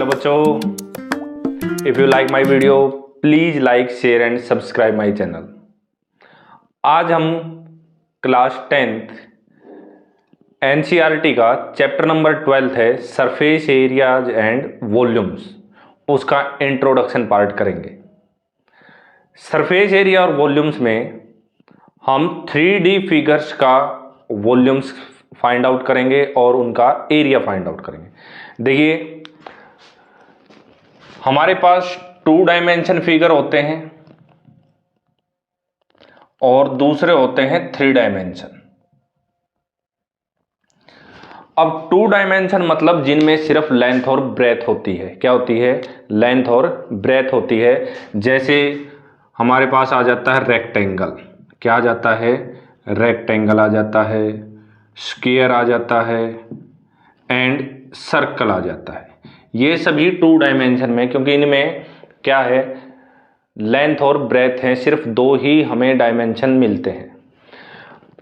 Hello बच्चों, if you like my video please like share and subscribe my channel. आज हम class 10th NCERT का chapter number 12 है surface areas and volumes, उसका introduction part करेंगे। Surface area और volumes में हम 3D फिगर्स का वॉल्यूम्स फाइंड आउट करेंगे और उनका एरिया फाइंड आउट करेंगे। देखिए, हमारे पास 2 डायमेंशन फिगर होते हैं और दूसरे होते हैं 3 डायमेंशन। अब 2 डायमेंशन मतलब जिनमें सिर्फ लेंथ और ब्रेथ होती है। क्या होती है? लेंथ और ब्रेथ होती है। जैसे हमारे पास आ जाता है रेक्टेंगल। क्या आ जाता है? रेक्टेंगल आ जाता है, स्क्वायर आ जाता है एंड सर्कल आ जाता है। ये सभी 2 डायमेंशन में, क्योंकि इनमें क्या है, लेंथ और ब्रेथ है, सिर्फ 2 ही हमें डायमेंशन मिलते हैं।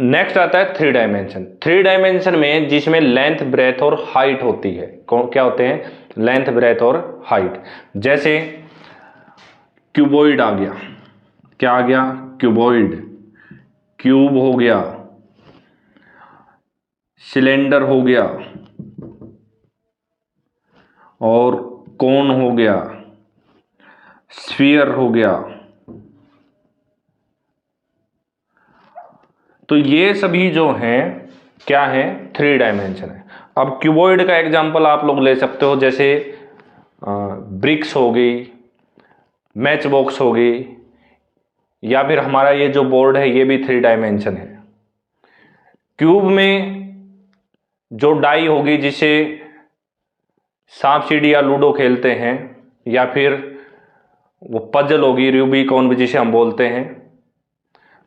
नेक्स्ट आता है 3 डायमेंशन। 3 डायमेंशन में जिसमें लेंथ, ब्रेथ और हाइट होती है। क्या होते हैं? लेंथ, ब्रेथ और हाइट। जैसे क्यूबॉइड आ गया। क्या आ गया? क्यूबॉइड। क्यूब हो गया, सिलेंडर हो गया और कोन हो गया, स्फीयर हो गया। तो ये सभी जो हैं क्या है? 3 डायमेंशन है। अब क्यूबॉइड का एग्जांपल आप लोग ले सकते हो, जैसे ब्रिक्स हो गई, मैच बॉक्स हो गई, या फिर हमारा ये जो बोर्ड है ये भी 3 डायमेंशन है। क्यूब में जो डाई होगी जिसे सांप सीढ़ी या लूडो खेलते हैं, या फिर वो पजल होगी, रूबिकॉन भी जिसे हम बोलते हैं,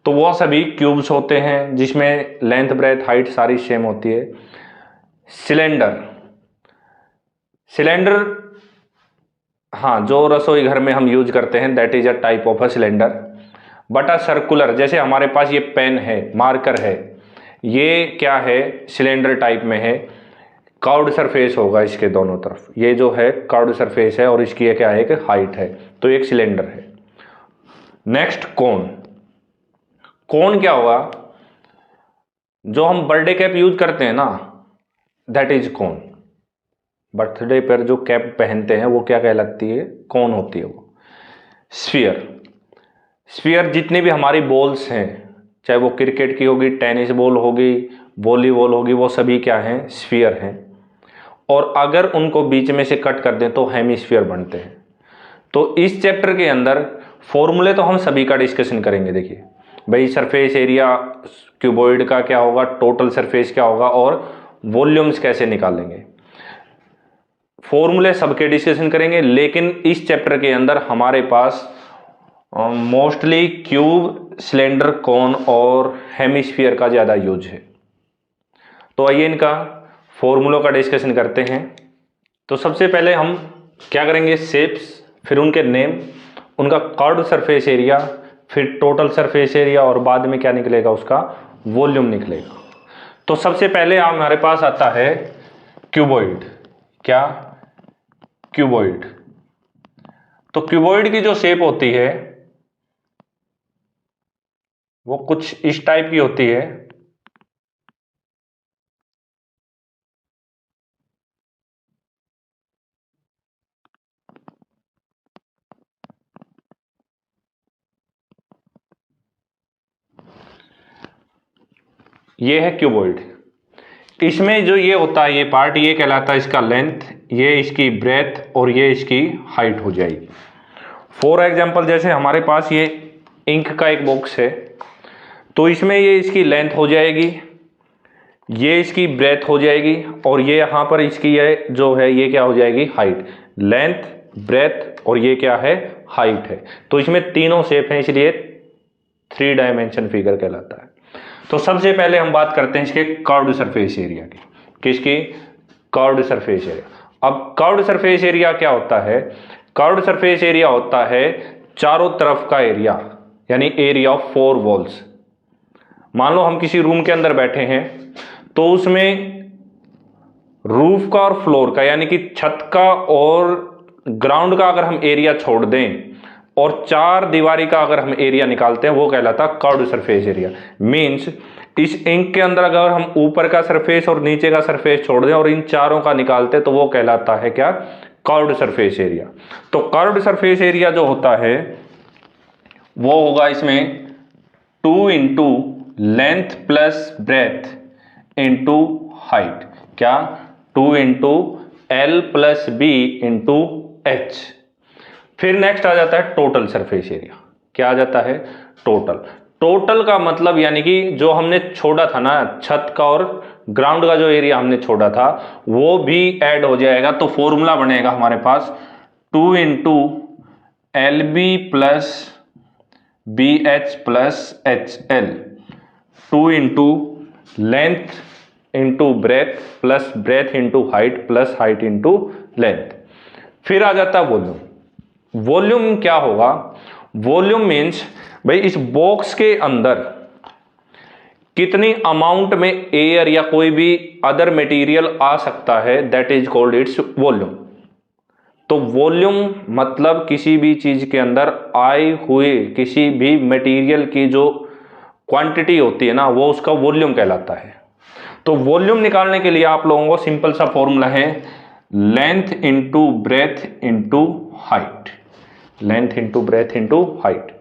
तो वो सभी क्यूब्स होते हैं जिसमें लेंथ, ब्रेथ, हाइट सारी सेम होती है। सिलेंडर। सिलेंडर, हाँ, जो रसोई घर में हम यूज करते हैं, that is a type of a cylinder. But a circular, जैसे हमारे पास ये पेन है, मार्कर है, ये क्या है? सिलेंडर टाइप में है। कर्व्ड सरफेस होगा इसके दोनों तरफ। ये जो है कर्व्ड सरफेस है और इसकी ये क्या है कि हाइट है, तो एक सिलेंडर है। नेक्स्ट कोन। कोन क्या होगा? जो हम बर्थडे कैप यूज करते हैं ना, दैट इज कोन। बर्थडे पर जो कैप पहनते हैं वो क्या कहलाती है? कोन होती है वो। स्फीयर। स्फीयर जितनी भी हमारी बॉल्स हैं, चाहे वो क्रिकेट की होगी, टेनिस बॉल होगी, वॉलीबॉल होगी, वो सभी क्या हैं? स्फीयर हैं। और अगर उनको बीच में से कट कर दें तो हेमिस्फीयर बनते हैं। तो इस चैप्टर के अंदर फॉर्मूले तो हम सभी का डिस्कशन करेंगे। देखिए भाई, सरफेस एरिया क्यूबॉइड का क्या होगा, टोटल सरफेस क्या होगा, और वॉल्यूम्स कैसे निकालेंगे, फॉर्मूले सबके डिस्कशन करेंगे। लेकिन इस चैप्टर के अंदर हमारे पास मोस्टली क्यूब, सिलेंडर, कोन और हेमिस्फीयर का ज़्यादा यूज है। तो आइए इनका फॉर्मूलों का डिस्कशन करते हैं। तो सबसे पहले हम क्या करेंगे? शेप्स, फिर उनके नेम, उनका कर्व्ड सरफेस एरिया, फिर टोटल सरफेस एरिया, और बाद में क्या निकलेगा? उसका वॉल्यूम निकलेगा। तो सबसे पहले हमारे पास आता है क्यूबॉइड। क्या? क्यूबॉइड। तो क्यूबॉइड की जो शेप होती है वो कुछ इस टाइप की होती है। ये है क्यूबॉइड। इसमें जो ये होता है, ये पार्ट, ये कहलाता है इसका लेंथ, ये इसकी ब्रेथ और ये इसकी हाइट हो जाएगी। फॉर एग्जांपल, जैसे हमारे पास ये इंक का एक बॉक्स है, तो इसमें ये इसकी लेंथ हो जाएगी, ये इसकी ब्रेथ हो जाएगी, और ये यहाँ पर इसकी ये जो है ये क्या हो जाएगी? हाइट। लेंथ, ब्रेथ और ये क्या है? हाइट है। तो इसमें तीनों शेप हैं, इसलिए 3 डायमेंशन फिगर कहलाता है। तो सबसे पहले हम बात करते हैं इसके कर्व्ड सरफेस एरिया की। किसकी? Curved surface area. अब कर्व्ड सरफेस एरिया क्या होता है? कर्व्ड सरफेस एरिया होता है चारों तरफ का एरिया, यानी एरिया ऑफ 4 वॉल्स। मान लो हम किसी रूम के अंदर बैठे हैं, तो उसमें रूफ का और फ्लोर का यानी कि छत का और ग्राउंड का अगर हम एरिया छोड़ दें और चार दीवारी का अगर हम एरिया निकालते हैं वो कहलाता है कर्व्ड सरफेस एरिया। मींस इस इंक के अंदर अगर हम ऊपर का सरफेस और नीचे का सरफेस छोड़ दें और इन चारों का निकालते हैं तो वो कहलाता है क्या, कर्व्ड सरफेस एरिया। तो कर्व्ड सरफेस एरिया जो होता है वो होगा इसमें 2 into length plus breadth into height. क्या, 2 into L plus B into H. फिर नेक्स्ट आ जाता है टोटल सरफेस एरिया। क्या आ जाता है, टोटल। टोटल का मतलब यानी कि जो हमने छोड़ा था ना, छत का और ग्राउंड का जो एरिया हमने छोड़ा था वो भी ऐड हो जाएगा। तो फॉर्मूला बनेगा हमारे पास 2 into L B plus B H plus H L, 2 into length into breadth plus breadth into height plus height into length. फिर आ जाता है वॉल्यूम। वॉल्यूम क्या होगा, वॉल्यूम मीन्स भाई इस बॉक्स के अंदर कितनी अमाउंट में एयर या कोई भी अदर मटेरियल आ सकता है, that is called its volume. तो वॉल्यूम मतलब किसी भी चीज के अंदर आए हुए किसी भी मटेरियल की जो क्वांटिटी होती है ना वो उसका वॉल्यूम कहलाता है। तो वॉल्यूम निकालने के लिए आप लोगों को सिंपल सा फॉर्मूला है length into breath into height, length into breath into height.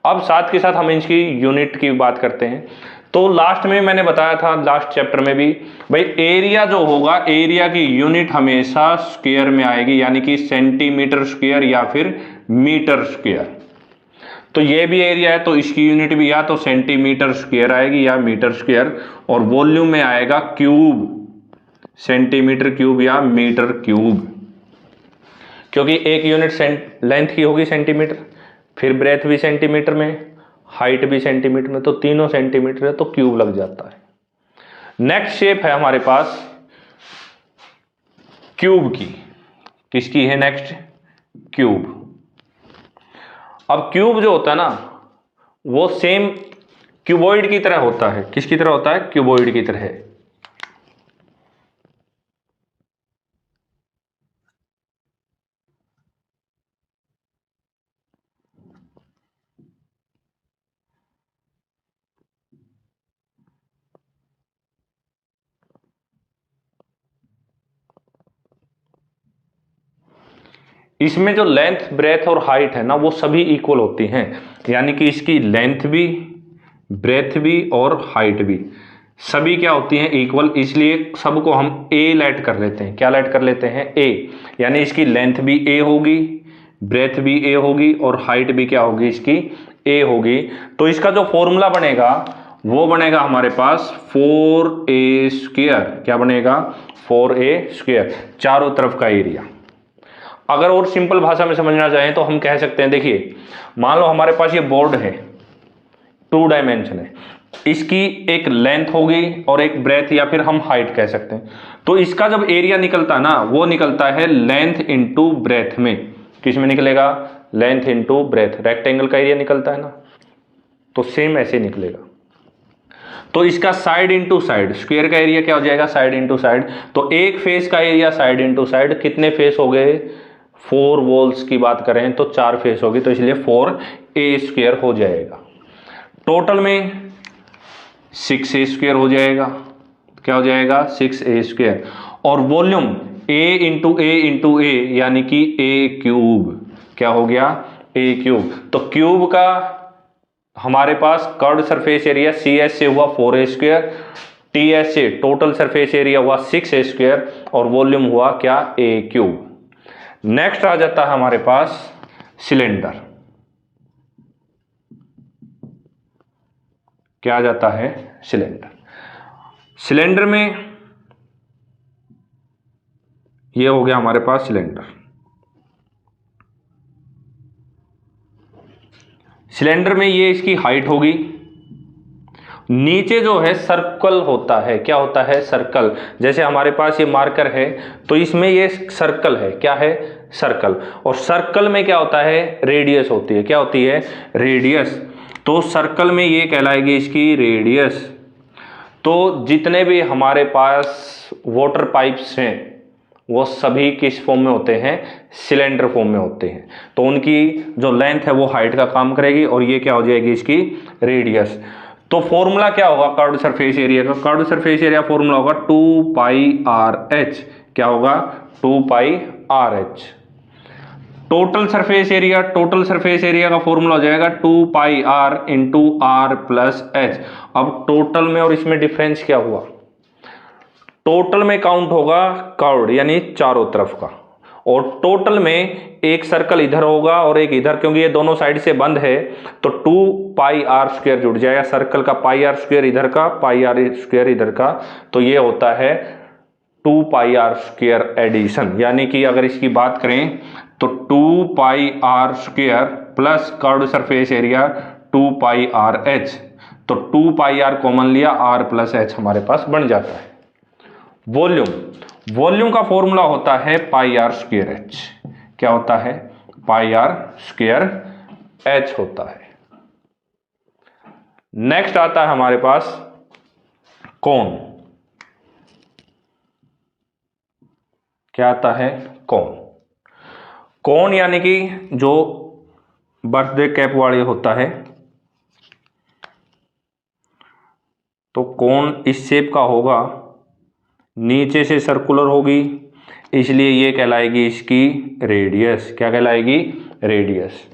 अब साथ के साथ हम इसकी यूनिट की बात करते हैं। तो लास्ट में मैंने बताया था, लास्ट चैप्टर में भी, भाई एरिया जो होगा एरिया की यूनिट हमेशा स्क्वायर में आएगी, यानी कि सेंटीमीटर स्क्वायर या फिर मीटर स्क्वायर। तो ये भी एरिया है तो इसकी यूनिट भी या तो सेंटीमीटर स्क्वायर आएगी या मीटर स्क्वायर, और वॉल्यूम में आएगा क्यूब, सेंटीमीटर क्यूब या मीटर क्यूब, क्योंकि एक यूनिट लेंथ की होगी सेंटीमीटर, फिर ब्रेथ भी सेंटीमीटर में, हाइट भी सेंटीमीटर में, तो तीनों सेंटीमीटर है तो क्यूब लग जाता है। नेक्स्ट शेप है हमारे पास क्यूब की। किसकी है नेक्स्ट, क्यूब। अब क्यूब जो होता है ना वो सेम क्यूबॉइड की तरह होता है। किसकी तरह होता है, क्यूबॉइड की तरह। इसमें जो लेंथ ब्रेथ और हाइट है ना वो सभी इक्वल होती हैं, यानी कि इसकी लेंथ भी, ब्रेथ भी और हाइट भी सभी क्या होती हैं, इक्वल। इसलिए सबको हम ए लेट कर लेते हैं। क्या लेट कर लेते हैं, ए। यानी इसकी लेंथ भी ए होगी, ब्रेथ भी ए होगी और हाइट भी क्या होगी, इसकी ए होगी। तो इसका जो फॉर्मूला बनेगा वो बनेगा हमारे पास 4a स्क्वायर। क्या बनेगा, 4a स्क्वायर, चारों तरफ का एरिया। अगर और सिंपल भाषा में समझना चाहें तो हम कह सकते हैं, देखिए मान लो हमारे पास ये बोर्ड है, 2 डायमेंशन है, इसकी एक लेंथ होगी और एक ब्रेथ या फिर हम हाइट कह सकते हैं। तो इसका जब एरिया निकलता है ना वो निकलता है लेंथ इंटू ब्रेथ में। किस में निकलेगा, लेंथ इंटू ब्रेथ। रेक्टेंगल का एरिया निकलता है ना, तो सेम ऐसे निकलेगा। तो इसका साइड इंटू साइड, स्क्वायर का एरिया क्या हो जाएगा, साइड इंटू साइड। तो एक फेस का एरिया साइड इंटू साइड, कितने फेस हो गए, 4 वॉल्स की बात करें तो 4 फेस होगी, तो इसलिए 4a स्क्वायर हो जाएगा। टोटल में 6a स्क्वायर हो जाएगा। क्या हो जाएगा, 6a स्क्वायर। और volume a into a into a यानी कि a क्यूब। क्या हो गया, a क्यूब। तो क्यूब का हमारे पास कर्व्ड सरफेस एरिया CS से हुआ 4a स्क्वायर, TS से टोटल सरफेस एरिया हुआ 6a स्क्वायर और वॉल्यूम हुआ क्या, a क्यूब। नेक्स्ट आ जाता है हमारे पास सिलेंडर। क्या आ जाता है, सिलेंडर। सिलेंडर में ये हो गया हमारे पास सिलेंडर। सिलेंडर में ये इसकी हाइट होगी। नीचे जो है सर्कल होता है। क्या होता है, सर्कल। जैसे हमारे पास ये मार्कर है तो इसमें ये सर्कल है। क्या है, सर्कल। और सर्कल में क्या होता है, रेडियस होती है। क्या होती है, रेडियस। तो सर्कल में ये कहलाएगी इसकी रेडियस। तो जितने भी हमारे पास वाटर पाइप्स हैं वो सभी किस फॉर्म में होते हैं, सिलेंडर फॉर्म में होते हैं। तो उनकी जो लेंथ है वो हाइट का काम करेगी और ये क्या हो जाएगी, इसकी रेडियस। तो फॉर्मूला क्या होगा कर्व्ड सरफेस एरिया का, कर्व्ड सरफेस एरिया फॉर्मूला होगा 2πr(h), क्या होगा 2πr(h). Total surface area, total surface area का फॉर्मूला हो जाएगा 2πr into r plus h। अब टोटल में और इसमें डिफरेंस क्या हुआ, टोटल में काउंट होगा कर्व्ड यानी चारों तरफ का, और टोटल में एक सर्कल इधर होगा और एक इधर, क्योंकि ये दोनों साइड से बंद है तो 2πr² जुड़ जाएगा, सर्कल का πr² इधर का, πr² इधर का, तो ये होता है 2πr² एडिशन। यानी कि अगर इसकी बात करें तो 2πr² plus curved surface area 2πrh, तो 2πr कॉमन लिया, r प्लस h हमारे पास बन जाता है। वॉल्यूम, वॉल्यूम का फॉर्मूला होता है πr²h, क्या होता है πr²h होता है। नेक्स्ट आता है हमारे पास कोण, क्या आता है कोण। कोण यानी कि जो बर्थडे कैप वाले होता है, तो कोण इस शेप का होगा, नीचे से सर्कुलर होगी, इसलिए ये कहलाएगी इसकी रेडियस, क्या कहलाएगी रेडियस।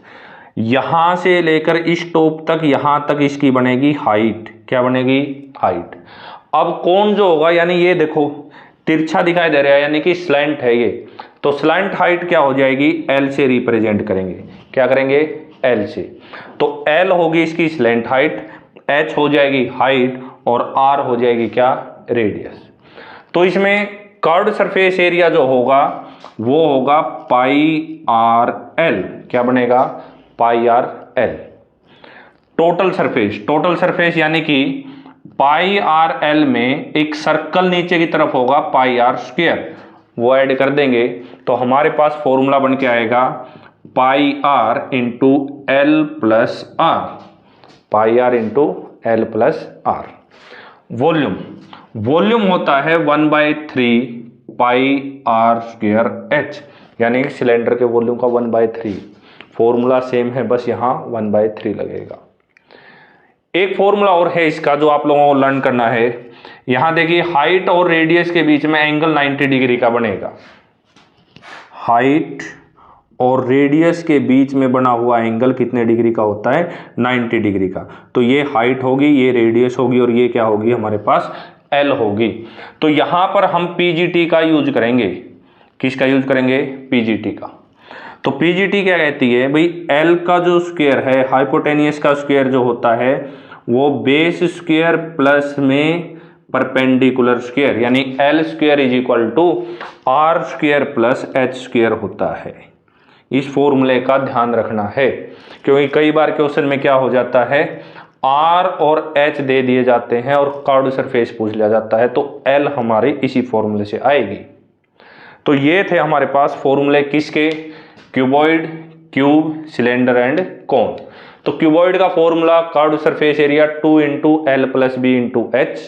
यहां से लेकर इस टॉप तक, यहां तक इसकी बनेगी हाइट, क्या बनेगी हाइट। अब कोण जो होगा, यानी ये देखो तिरछा दिखाई दे रहा है यानी कि स्लैंट है ये, तो स्लैंट हाइट क्या हो जाएगी, एल से रिप्रेजेंट करेंगे, क्या करेंगे एल से। तो एल होगी इसकी स्लैंट हाइट, एच हो जाएगी हाइट और आर हो जाएगी क्या रेडियस। तो इसमें कर्व्ड सरफेस एरिया जो होगा वो होगा πrl, क्या बनेगा πrl। Total surface, total surface यानी कि πrl में एक सर्कल नीचे की तरफ होगा πr², वो ऐड कर देंगे तो हमारे पास फॉर्मूला बन के आएगा πr into L plus R, πr into L plus R. Volume, volume होता है 1/3πr²h, यानी सिलेंडर के वॉल्यूम का 1/3। फॉर्मूला सेम है, बस यहाँ 1/3 लगेगा। एक फॉर्मूला और है इसका जो आप लोगों को लर्न करना है। यहाँ देखिए हाइट और रेडियस के बीच में एंगल 90 डिग्री का बनेगा, हाइट और रेडियस के बीच में बना हुआ एंगल कितने डिग्री का होता है, 90 डिग्री का। तो ये हाइट होगी, ये रेडियस होगी और ये क्या होगी हमारे पास एल होगी। तो यहां पर हम पीजीटी का यूज करेंगे, किसका यूज करेंगे पीजीटी का। तो पीजीटी क्या कहती है भाई, एल का जो स्क्वायर है, हाइपोटेनियस का स्क्वायर जो होता है वो बेस स्क्वायर प्लस में परपेंडिकुलर स्क्वायर, यानी L square is equal to R square plus H square होता है। इस फॉर्मूले का ध्यान रखना है, क्योंकि कई बार क्वेश्चन में क्या हो जाता है, आर और एच दे दिए जाते हैं और कर्व्ड सरफेस पूछ लिया जाता है, तो एल हमारी इसी फॉर्मूले से आएगी। तो ये थे हमारे पास फॉर्मूले किसके, cuboid, cube, cylinder and cone. तो क्यूबॉइड का formula curved surface area 2 into L plus B into H,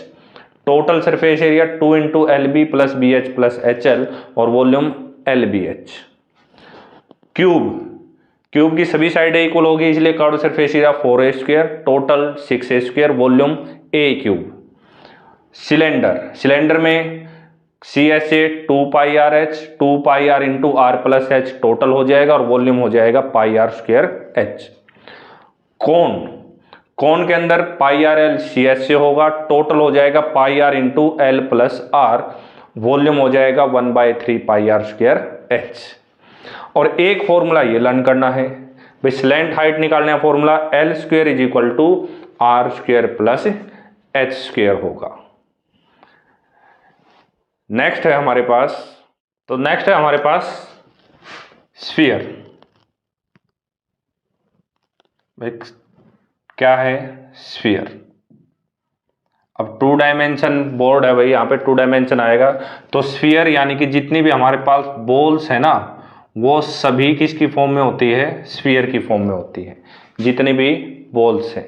total surface area 2 into L B plus B H plus H L, और volume L B H. Cube, cube की सभी साइडें equal होगी, इसलिए curved surface area 4a², total 6a², volume a cube. Cylinder, cylinder में CSA 2πrh, 2πr into R plus H total हो जाएगा और वॉल्यूम हो जाएगा πr²h। कोन, कोन के अंदर πrl CSA होगा, टोटल हो जाएगा πr into L plus R, volume हो जाएगा 1/3πr²h। और एक फॉर्मूला ये लर्न करना है भाई, स्लैंट हाइट निकालने का formula L square is equal to R square plus H square होगा। नेक्स्ट है हमारे पास, तो नेक्स्ट है हमारे पास स्फीयर। क्या है स्फीयर। अब 2 डायमेंशन बोर्ड है भाई, यहाँ पे 2 डायमेंशन आएगा। तो स्फीयर यानी कि जितनी भी हमारे पास बॉल्स है ना, वो सभी किसकी फॉर्म में होती है, स्फीयर की फॉर्म में होती है, जितनी भी बॉल्स हैं।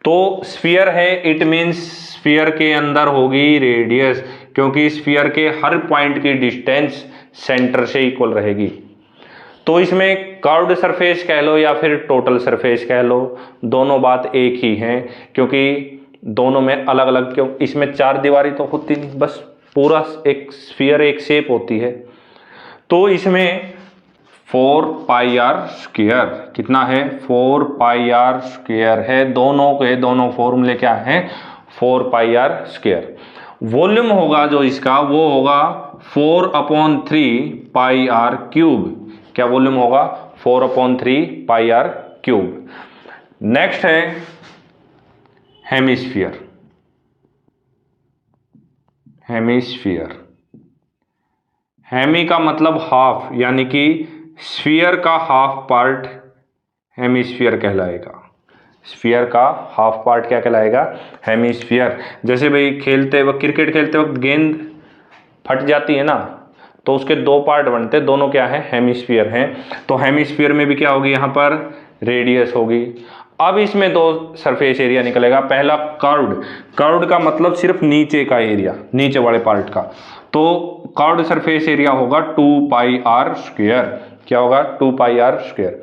तो स्फीयर है, इट मीन्स स्फीयर के अंदर होगी रेडियस, क्योंकि स्फीयर के हर पॉइंट की डिस्टेंस सेंटर से इक्वल रहेगी। तो इसमें कर्व्ड सरफेस कह लो या फिर टोटल सरफेस कह लो, दोनों बात एक ही है, क्योंकि दोनों में अलग अलग, क्यों इसमें चार दीवारी तो होती नहीं, बस पूरा एक स्फीयर एक शेप होती है। तो इसमें 4 पाई आर स्क्वायर कितना है, 4 पाई आर स्क्वायर है। दोनों के दोनों फॉर्मूले क्या है, 4 पाई आर स्क्वायर। वॉल्यूम होगा जो इसका वो होगा 4/3 पाई आर क्यूब। क्या वॉल्यूम होगा, 4/3 पाई आर क्यूब। नेक्स्ट है हेमिस्फीयर। हेमिस्फीयर, हेमी का मतलब हाफ, यानी कि स्फीयर का हाफ पार्ट हेमिस्फीयर कहलाएगा। स्फीयर का हाफ पार्ट क्या कहलाएगा, हेमिस्फीयर। जैसे भाई खेलते वक्त, क्रिकेट खेलते वक्त गेंद फट जाती है ना, तो उसके दो पार्ट बनते हैं, दोनों क्या है, हेमिस्फीयर हैं। तो हेमिस्फीयर में भी क्या होगी, यहाँ पर रेडियस होगी। अब इसमें दो सरफेस एरिया निकलेगा। पहला कर्व्ड, कर्व्ड का मतलब सिर्फ नीचे का एरिया, नीचे वाले पार्ट का। तो कर्व्ड सरफेस एरिया होगा 2 पाई आर स्क्वायर। क्या होगा, 2 पाई आर स्क्वायर।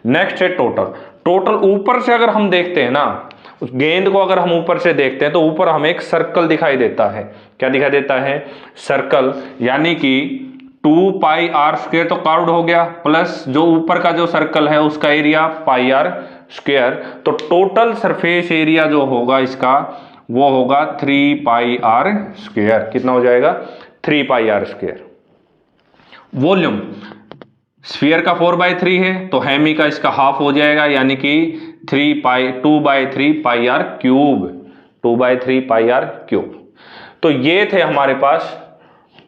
नेक्स्ट है टोटल। टोटल ऊपर से अगर हम देखते हैं ना, उस गेंद को अगर हम ऊपर से देखते हैं तो ऊपर हमें एक सर्कल दिखाई देता है। क्या दिखाई देता है, सर्कल। यानी कि 2 पाई आर स्क्वायर तो कर्व्ड हो गया, प्लस जो ऊपर का जो सर्कल है उसका एरिया पाई आर स्क्वायर। तो टोटल सरफेस एरिया जो होगा इसका वो होगा 3 पाई आर स्क्वायर। कितना हो जाएगा, 3 पाई आर स्क्वायर। वॉल्यूम, स्फीयर का 4/3 है तो हेमी का इसका हाफ हो जाएगा, यानी कि 2/3 pi R cube. 2/3 pi R cube. तो ये थे हमारे पास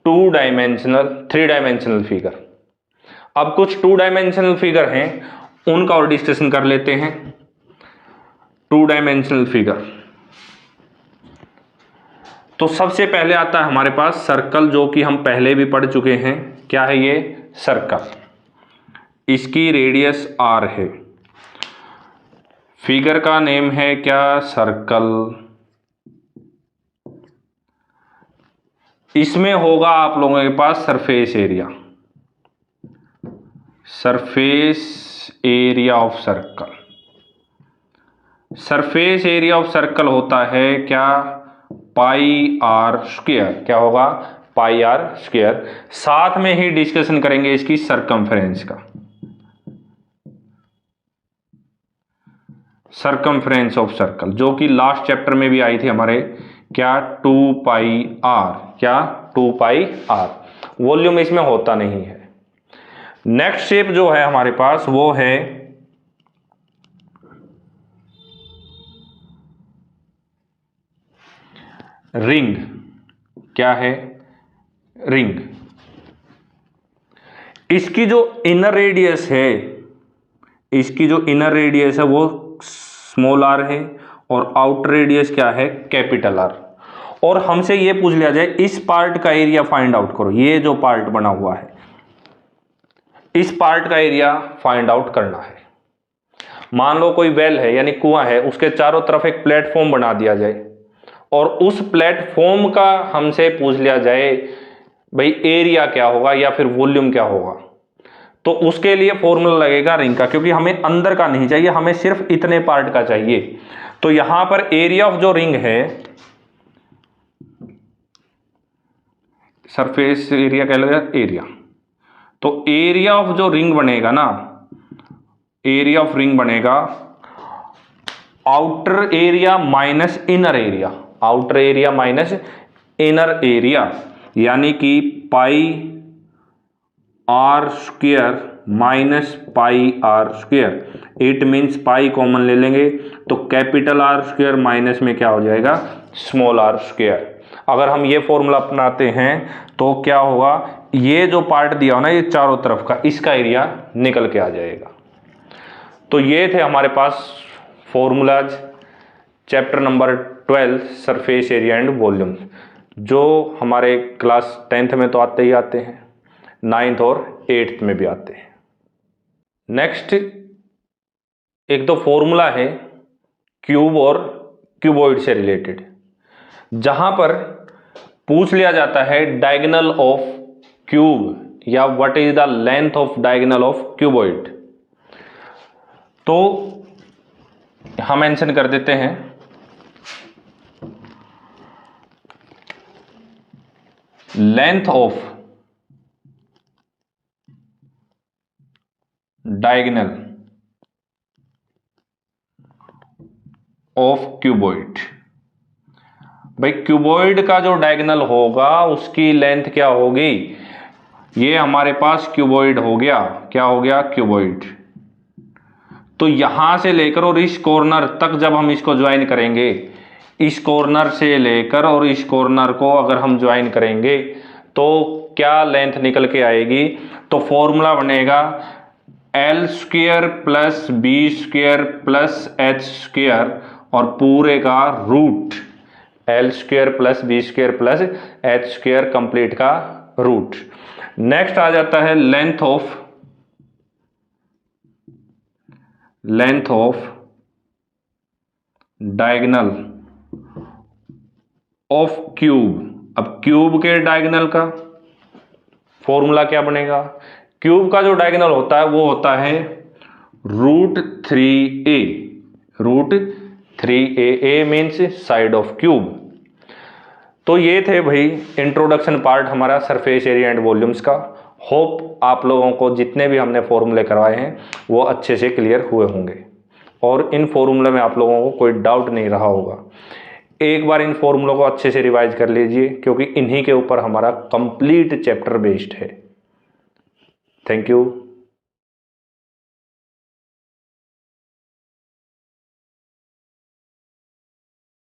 3 डायमेंशनल फिगर। अब कुछ 2 डायमेंशनल फिगर हैं, उनका और डिस्कशन कर लेते हैं। 2 डायमेंशनल फिगर, तो सबसे पहले आता है हमारे पास सर्कल, जो कि हम पहले भी पढ़ चुके हैं। क्या है ये, सर्कल। इसकी रेडियस r है। फिगर का नेम है क्या, सर्कल। इसमें होगा आप लोगों के पास surface area, surface area of circle. Surface area of circle होता है क्या, पाई आर स्क्वायर। क्या होगा, पाई आर स्क्वायर। साथ में ही डिस्कशन करेंगे इसकी सरकमफ्रेंस का, सरकमफ्रेंस ऑफ सर्कल, जो कि लास्ट चैप्टर में भी आई थी हमारे। क्या, 2 पाई आर। क्या, 2 पाई आर। वॉल्यूम इसमें होता नहीं है। नेक्स्ट शेप जो है हमारे पास वो है रिंग। क्या है, रिंग। इसकी जो इनर रेडियस है, इसकी जो इनर रेडियस है वो स्मॉल आर है, और आउटर रेडियस क्या है, कैपिटल आर। और हमसे ये पूछ लिया जाए इस पार्ट का एरिया फाइंड आउट करो, ये जो पार्ट बना हुआ है इस पार्ट का एरिया फाइंड आउट करना है। मान लो कोई वेल है यानी कुआं है, उसके चारों तरफ एक प्लेटफॉर्म बना दिया जाए, और उस प्लेटफॉर्म का हमसे पूछ लिया जाए भाई एरिया क्या होगा या फिर वॉल्यूम क्या होगा, तो उसके लिए फॉर्मूला लगेगा रिंग का, क्योंकि हमें अंदर का नहीं चाहिए, हमें सिर्फ इतने पार्ट का चाहिए। तो यहां पर एरिया ऑफ जो रिंग है, सरफेस एरिया कह लो एरिया, तो एरिया ऑफ जो रिंग बनेगा ना, एरिया ऑफ रिंग बनेगा outer area minus inner area, outer area minus inner area, यानी कि pi R square minus pi R square. It means pi common ले लेंगे तो कैपिटल आर स्क्वायर माइनस में क्या हो जाएगा, स्मॉल आर स्क्वायर। अगर हम ये फॉर्मूला अपनाते हैं तो क्या होगा, ये जो पार्ट दिया हो ना ये चारों तरफ का, इसका एरिया निकल के आ जाएगा। तो ये थे हमारे पास formulas chapter number 12 surface area and volume, जो हमारे क्लास 10th में तो आते ही आते हैं, 9th और 8th में भी आते हैं। नेक्स्ट एक दो फॉर्मूला है क्यूब और क्यूबॉइड से रिलेटेड, जहां पर पूछ लिया जाता है डायगोनल ऑफ क्यूब या what is the length of diagonal of cuboid, तो हम मेंशन कर देते हैं length of diagonal of cuboid. भाई क्यूबॉइड का जो डायगोनल होगा उसकी लेंथ क्या होगी, ये हमारे पास क्यूबॉइड हो गया, क्या हो गया, क्यूबॉइड। तो यहां से लेकर और इस कॉर्नर तक जब हम इसको ज्वाइन करेंगे, इस कॉर्नर से लेकर और इस कॉर्नर को अगर हम ज्वाइन करेंगे तो क्या लेंथ निकल के आएगी, तो फॉर्मूला बनेगा L square plus B square plus H square और पूरे का root, L square plus B square plus H square complete का रूट। नेक्स्ट आ जाता है length of diagonal of cube. अब क्यूब के डायगोनल का फॉर्मूला क्या बनेगा, क्यूब का जो डायगोनल होता है वो होता है √3a, √3a, a means side of cube. तो ये थे भाई इंट्रोडक्शन पार्ट हमारा सरफेस एरिया एंड वॉल्यूम्स का। होप आप लोगों को जितने भी हमने फॉर्मूले करवाए हैं वो अच्छे से क्लियर हुए होंगे और इन फॉर्मूले में आप लोगों को कोई डाउट नहीं रहा होगा। एक बार इन फॉर्मूलों को अच्छे से रिवाइज कर लीजिए क्योंकि इन्हीं के ऊपर हमारा कंप्लीट चैप्टर बेस्ड है। Thank you.